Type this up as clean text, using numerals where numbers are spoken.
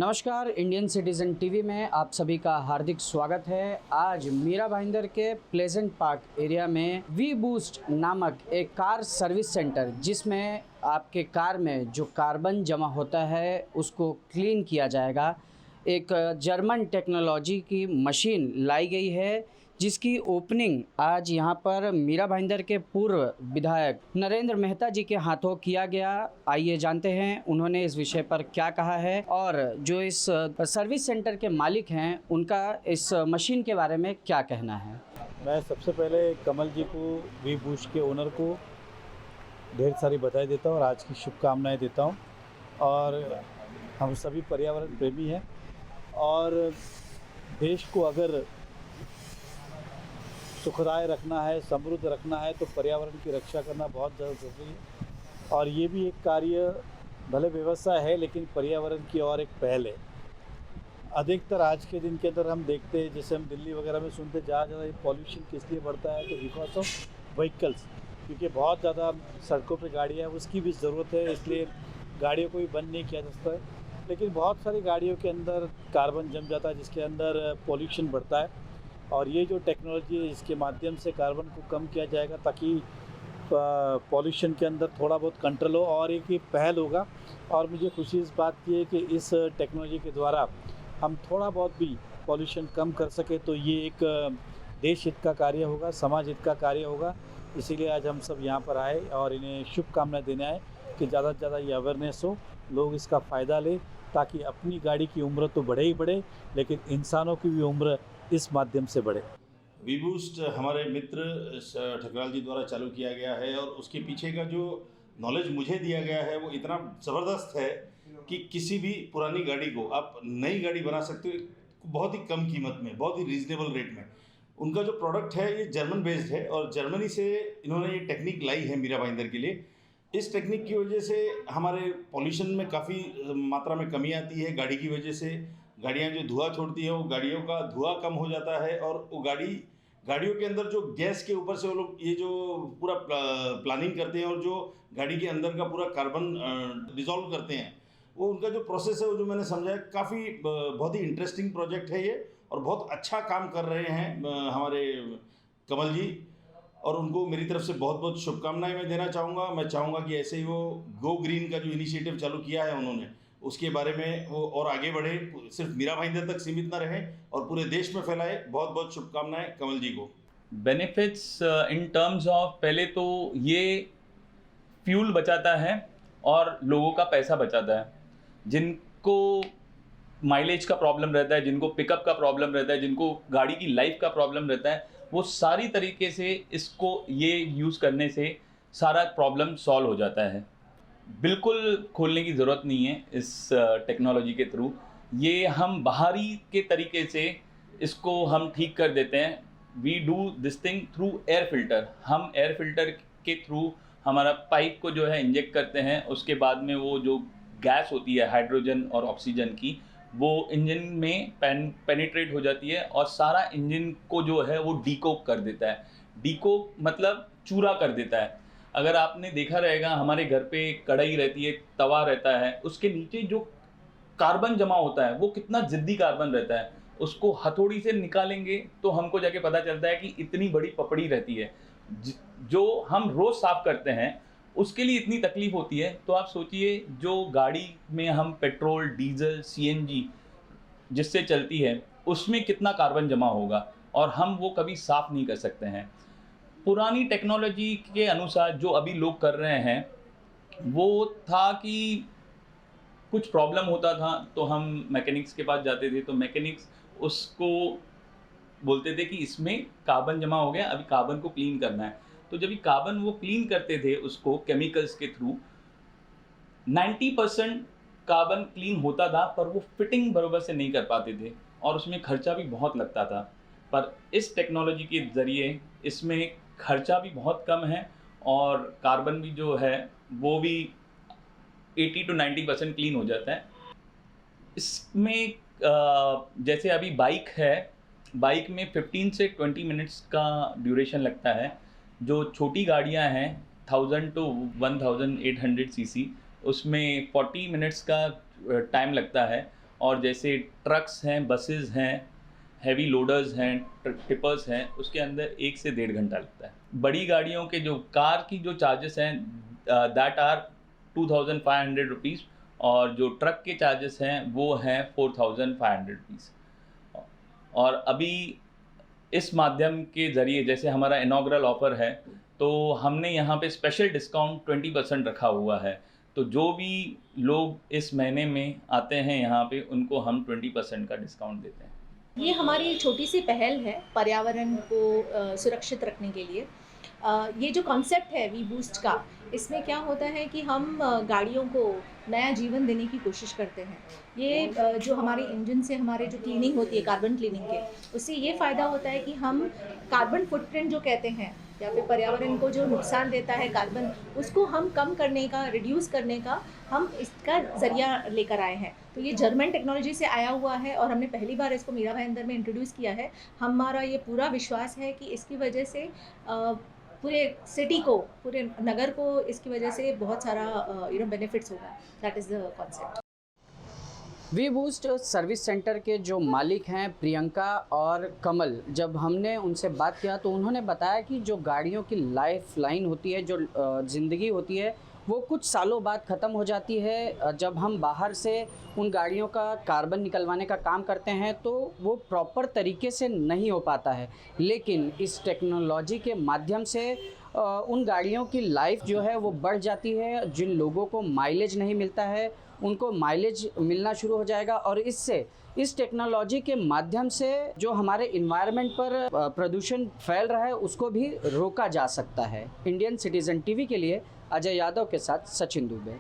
नमस्कार, Indian citizen TV में आप सभी का हार्दिक स्वागत है। आज मीरा भाईंदर के प्लेजेंट पार्क एरिया में वी बूस्ट नामक एक कार सर्विस सेंटर, जिसमें आपके कार में जो कार्बन जमा होता है उसको क्लीन किया जाएगा, एक जर्मन टेक्नोलॉजी की मशीन लाई गई है, जिसकी ओपनिंग आज यहाँ पर मीरा भाईंदर के पूर्व विधायक नरेंद्र मेहता जी के हाथों किया गया। आइए जानते हैं उन्होंने इस विषय पर क्या कहा है और जो इस सर्विस सेंटर के मालिक हैं उनका इस मशीन के बारे में क्या कहना है। मैं सबसे पहले कमल जी को, वी बूस्ट के ओनर को ढेर सारी बधाई देता हूँ और आज की शुभकामनाएं देता हूँ। और हम सभी पर्यावरण प्रेमी हैं और देश को अगर सुखदाय रखना है, समृद्ध रखना है, तो पर्यावरण की रक्षा करना बहुत ज़्यादा ज़रूरी है। और ये भी एक कार्य भले व्यवसाय है, लेकिन पर्यावरण की और एक पहल है। अधिकतर आज के दिन के अंदर हम देखते हैं, जैसे हम दिल्ली वगैरह में सुनते, ज़्यादा ये पॉल्यूशन किस लिए बढ़ता है, तो बिकॉज ऑफ व्हीकल्स, क्योंकि बहुत ज़्यादा सड़कों पे गाड़ियाँ हैं, उसकी भी ज़रूरत है, इसलिए गाड़ियों को भी बंद नहीं किया जा सकता है। लेकिन बहुत सारी गाड़ियों के अंदर कार्बन जम जाता है, जिसके अंदर पॉल्यूशन बढ़ता है। और ये जो टेक्नोलॉजी है, इसके माध्यम से कार्बन को कम किया जाएगा, ताकि पॉल्यूशन के अंदर थोड़ा बहुत कंट्रोल हो। और एक ये पहल होगा, और मुझे खुशी इस बात की है कि इस टेक्नोलॉजी के द्वारा हम थोड़ा बहुत भी पॉल्यूशन कम कर सके, तो ये एक देश हित का कार्य होगा, समाज हित का कार्य होगा। इसीलिए आज हम सब यहाँ पर आए और इन्हें शुभकामनाएं देने आए कि ज़्यादा से ज़्यादा ये अवेयरनेस हो, लोग इसका फ़ायदा लें, ताकि अपनी गाड़ी की उम्र तो बढ़े ही बढ़े, लेकिन इंसानों की भी उम्र इस माध्यम से बढ़े। वी बूस्ट हमारे मित्र ठकराल जी द्वारा चालू किया गया है, और उसके पीछे का जो नॉलेज मुझे दिया गया है वो इतना ज़बरदस्त है कि किसी भी पुरानी गाड़ी को आप नई गाड़ी बना सकते हो बहुत ही कम कीमत में, बहुत ही रीज़नेबल रेट में। उनका जो प्रोडक्ट है ये जर्मन बेस्ड है, और जर्मनी से इन्होंने ये टेक्निक लाई है मीरा भाईंदर के लिए। इस टेक्निक की वजह से हमारे पॉल्यूशन में काफ़ी मात्रा में कमी आती है। गाड़ी की वजह से गाड़ियाँ जो धुआं छोड़ती हैं, वो गाड़ियों का धुआं कम हो जाता है, और वो गाड़ियों के अंदर जो गैस के ऊपर से वो लोग ये जो पूरा प्लानिंग करते हैं, और जो गाड़ी के अंदर का पूरा कार्बन डिज़ोल्व करते हैं, वो उनका जो प्रोसेस है, वो जो मैंने समझा है, काफ़ी बहुत ही इंटरेस्टिंग प्रोजेक्ट है ये, और बहुत अच्छा काम कर रहे हैं हमारे कमल जी। और उनको मेरी तरफ से बहुत बहुत शुभकामनाएं मैं देना चाहूँगा। मैं चाहूँगा कि ऐसे ही वो गो ग्रीन का जो इनिशिएटिव चालू किया है उन्होंने, उसके बारे में वो और आगे बढ़े, सिर्फ मीरा भाईंदर तक सीमित ना रहे और पूरे देश में फैलाए। बहुत बहुत शुभकामनाएं कमल जी को। बेनिफिट्स इन टर्म्स ऑफ, पहले तो ये फ्यूल बचाता है और लोगों का पैसा बचाता है। जिनको माइलेज का प्रॉब्लम रहता है, जिनको पिकअप का प्रॉब्लम रहता है, जिनको गाड़ी की लाइफ का प्रॉब्लम रहता है, वो सारी तरीके से इसको ये यूज़ करने से सारा प्रॉब्लम सॉल्व हो जाता है। बिल्कुल खोलने की ज़रूरत नहीं है इस टेक्नोलॉजी के थ्रू। ये हम बाहरी के तरीके से इसको हम ठीक कर देते हैं। We do this thing through air filter. हम एयर फिल्टर के थ्रू हमारा पाइप को जो है इंजेक्ट करते हैं, उसके बाद में वो जो गैस होती है हाइड्रोजन और ऑक्सीजन की, वो इंजन में पेनिट्रेट हो जाती है और सारा इंजन को जो है वो डीकोक कर देता है। डीकोक मतलब चूरा कर देता है। अगर आपने देखा रहेगा, हमारे घर पे कढ़ाई रहती है, तवा रहता है, उसके नीचे जो कार्बन जमा होता है वो कितना ज़िद्दी कार्बन रहता है। उसको हथौड़ी से निकालेंगे तो हमको जाके पता चलता है कि इतनी बड़ी पपड़ी रहती है, जो हम रोज़ साफ़ करते हैं उसके लिए इतनी तकलीफ होती है। तो आप सोचिए, जो गाड़ी में हम पेट्रोल, डीजल, सीएनजी जिससे चलती है, उसमें कितना कार्बन जमा होगा, और हम वो कभी साफ़ नहीं कर सकते हैं। पुरानी टेक्नोलॉजी के अनुसार जो अभी लोग कर रहे हैं, वो था कि कुछ प्रॉब्लम होता था तो हम मैकेनिक्स के पास जाते थे, तो मैकेनिक्स उसको बोलते थे कि इसमें कार्बन जमा हो गया, अभी कार्बन को क्लीन करना है। तो जब ये कार्बन वो क्लीन करते थे उसको केमिकल्स के थ्रू, 90% कार्बन क्लीन होता था, पर वो फिटिंग बराबर से नहीं कर पाते थे और उसमें खर्चा भी बहुत लगता था। पर इस टेक्नोलॉजी के ज़रिए इसमें खर्चा भी बहुत कम है और कार्बन भी जो है वो भी 80 to 90% क्लीन हो जाता है। इसमें जैसे अभी बाइक है, बाइक में 15 से 20 मिनट्स का ड्यूरेशन लगता है। जो छोटी गाड़ियां हैं 1000 to 1800 सीसी, उसमें 40 मिनट्स का टाइम लगता है। और जैसे ट्रक्स हैं, बसेस हैं, हैवी लोडर्स हैं, टिपर्स हैं, उसके अंदर 1 से 1.5 घंटा लगता है। बड़ी गाड़ियों के जो कार की जो चार्जेस हैं दैट आर 2500 रुपीज़, और जो ट्रक के चार्जेस हैं वो हैं 4500 रुपीज़। और अभी इस माध्यम के ज़रिए, जैसे हमारा इनॉग्रल ऑफ़र है, तो हमने यहाँ पे स्पेशल डिस्काउंट 20% रखा हुआ है। तो जो भी लोग इस महीने में आते हैं यहाँ पे, उनको हम 20% का डिस्काउंट देते हैं। ये हमारी छोटी सी पहल है पर्यावरण को सुरक्षित रखने के लिए। ये जो कॉन्सेप्ट है वी बूस्ट का, इसमें क्या होता है कि हम गाड़ियों को नया जीवन देने की कोशिश करते हैं। ये जो हमारे इंजन से हमारे जो क्लीनिंग होती है कार्बन क्लीनिंग के, उससे ये फ़ायदा होता है कि हम कार्बन फुटप्रिंट जो कहते हैं, या फिर पर्यावरण को जो नुकसान देता है कार्बन, उसको हम कम करने का, रिड्यूस करने का हम इसका ज़रिया लेकर आए हैं। तो ये जर्मन टेक्नोलॉजी से आया हुआ है और हमने पहली बार इसको मीरा भाईंदर में इंट्रोड्यूस किया है। हमारा ये पूरा विश्वास है कि इसकी वजह से पूरे सिटी को, पूरे नगर को इसकी वजह से बहुत सारा बेनिफिट्स होगा। That is the concept. V boost service centre के जो मालिक हैं प्रियंका और कमल, जब हमने उनसे बात किया तो उन्होंने बताया कि जो गाड़ियों की लाइफ लाइन होती है, जो ज़िंदगी होती है, वो कुछ सालों बाद ख़त्म हो जाती है। जब हम बाहर से उन गाड़ियों का कार्बन निकलवाने का काम करते हैं तो वो प्रॉपर तरीके से नहीं हो पाता है, लेकिन इस टेक्नोलॉजी के माध्यम से उन गाड़ियों की लाइफ जो है वो बढ़ जाती है। जिन लोगों को माइलेज नहीं मिलता है उनको माइलेज मिलना शुरू हो जाएगा, और इससे इस टेक्नोलॉजी के माध्यम से जो हमारे इन्वायरमेंट पर प्रदूषण फैल रहा है उसको भी रोका जा सकता है। इंडियन सिटीज़न टीवी के लिए अजय यादव के साथ सचिन दुबे।